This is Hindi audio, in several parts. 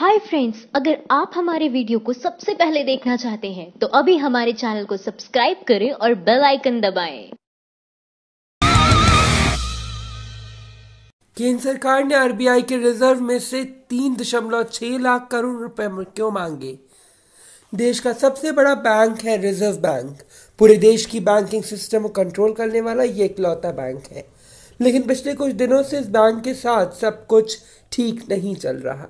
हाय फ्रेंड्स, अगर आप हमारे वीडियो को सबसे पहले देखना चाहते हैं तो अभी हमारे चैनल को सब्सक्राइब करें और बेल आइकन दबाएं। केंद्र सरकार ने आरबीआई के रिजर्व में से 3.6 लाख करोड़ रुपए क्यों मांगे। देश का सबसे बड़ा बैंक है रिजर्व बैंक। पूरे देश की बैंकिंग सिस्टम को कंट्रोल करने वाला ये इकलौता बैंक है। लेकिन पिछले कुछ दिनों से इस बैंक के साथ सब कुछ ठीक नहीं चल रहा।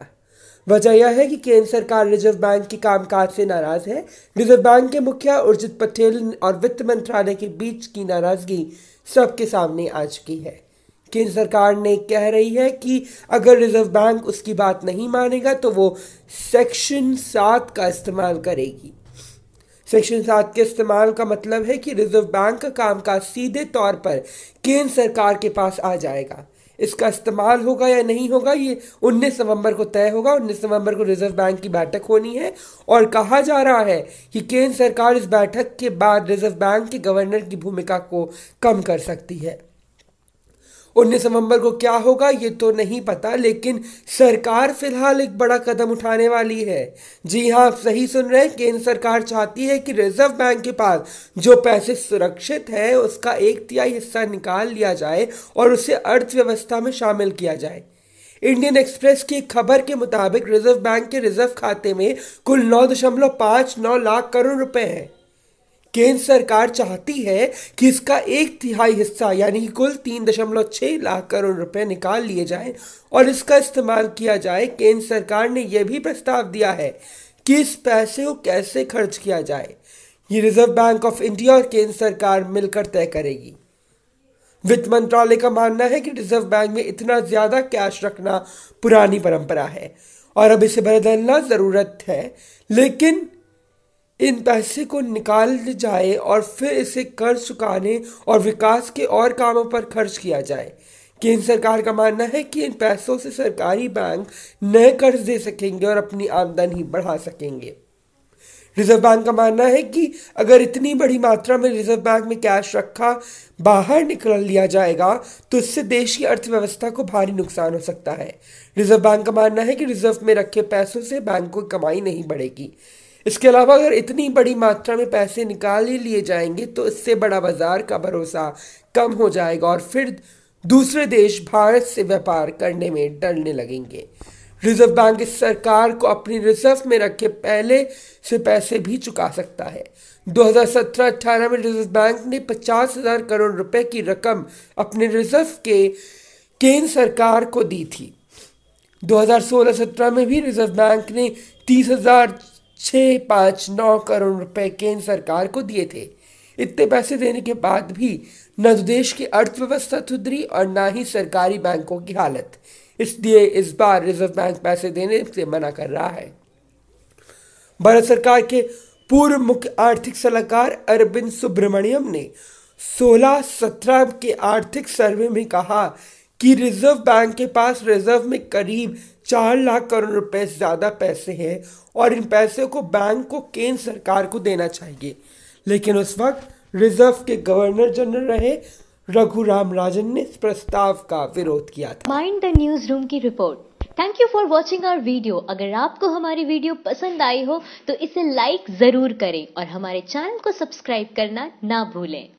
वजह यह है कि केंद्र सरकार रिजर्व बैंक के कामकाज से नाराज है। रिजर्व बैंक के मुखिया उर्जित पटेल और वित्त मंत्रालय के बीच की नाराजगी सबके सामने आ चुकी है। केंद्र सरकार ने कह रही है कि अगर रिजर्व बैंक उसकी बात नहीं मानेगा तो वो सेक्शन 7 का इस्तेमाल करेगी। सेक्शन 7 के इस्तेमाल का मतलब है कि रिजर्व बैंक का कामकाज सीधे तौर पर केंद्र सरकार के पास आ जाएगा। इसका इस्तेमाल होगा या नहीं होगा ये 19 नवंबर को तय होगा। 19 नवंबर को रिजर्व बैंक की बैठक होनी है और कहा जा रहा है कि केंद्र सरकार इस बैठक के बाद रिजर्व बैंक के गवर्नर की भूमिका को कम कर सकती है। 19 नवंबर को क्या होगा ये तो नहीं पता, लेकिन सरकार फिलहाल एक बड़ा कदम उठाने वाली है। जी हाँ, आप सही सुन रहे हैं। केंद्र सरकार चाहती है कि रिजर्व बैंक के पास जो पैसे सुरक्षित है उसका 1/3 हिस्सा निकाल लिया जाए और उसे अर्थव्यवस्था में शामिल किया जाए। इंडियन एक्सप्रेस की खबर के मुताबिक रिजर्व बैंक के रिजर्व खाते में कुल 9.59 लाख करोड़ रुपए हैं। केंद्र सरकार चाहती है कि इसका 1/3 हिस्सा यानी कि कुल 3.6 लाख करोड़ रुपए निकाल लिए जाए और इसका इस्तेमाल किया जाए। केंद्र सरकार ने यह भी प्रस्ताव दिया है कि इस पैसे को कैसे खर्च किया जाए। ये रिजर्व बैंक ऑफ इंडिया और केंद्र सरकार मिलकर तय करेगी। वित्त मंत्रालय का मानना है कि रिजर्व बैंक में इतना ज्यादा कैश रखना पुरानी परंपरा है और अब इसे बदलना जरूरत है, लेकिन इन पैसे को निकाल जाए और फिर इसे कर्ज चुकाने और विकास के और कामों पर खर्च किया जाए। केंद्र सरकार का मानना है कि इन पैसों से सरकारी बैंक नए कर्ज दे सकेंगे और अपनी आमदनी बढ़ा सकेंगे। रिजर्व बैंक का मानना है कि अगर इतनी बड़ी मात्रा में रिजर्व बैंक में कैश रखा बाहर निकल लिया जाएगा तो इससे देश की अर्थव्यवस्था को भारी नुकसान हो सकता है। रिजर्व बैंक का मानना है कि रिजर्व में रखे पैसों से बैंक को कमाई नहीं बढ़ेगी। इसके अलावा अगर इतनी बड़ी मात्रा में पैसे निकाल ही लिए जाएंगे तो इससे बड़ा बाजार का भरोसा कम हो जाएगा और फिर दूसरे देश भारत से व्यापार करने में डरने लगेंगे। रिजर्व बैंक इस सरकार को अपनी रिजर्व में रखे पहले से पैसे भी चुका सकता है। 2017-18 में रिजर्व बैंक ने 50,000 करोड़ रुपए की रकम अपने रिजर्व के केंद्र सरकार को दी थी। 2016-17 में भी रिजर्व बैंक ने 30,659 करोड़ रुपए केंद्र सरकार को दिए थे। इतने पैसे देने के बाद भी न तो देश की अर्थव्यवस्था सुधरी और न ही सरकारी बैंकों की हालत। इसलिए इस बार रिजर्व बैंक पैसे देने से मना कर रहा है। भारत सरकार के पूर्व मुख्य आर्थिक सलाहकार अरविंद सुब्रमण्यम ने 16-17 के आर्थिक सर्वे में कहा कि रिजर्व बैंक के पास रिजर्व में करीब 4 लाख करोड़ रुपए से ज्यादा पैसे हैं और इन पैसे को बैंक को केंद्र सरकार को देना चाहिए। लेकिन उस वक्त रिजर्व के गवर्नर जनरल रहे रघुराम राजन ने इस प्रस्ताव का विरोध किया था। माइंड द न्यूज रूम की रिपोर्ट। Thank you for watching our video. अगर आपको हमारी वीडियो पसंद आई हो तो इसे लाइक जरूर करें और हमारे चैनल को सब्सक्राइब करना ना भूलें।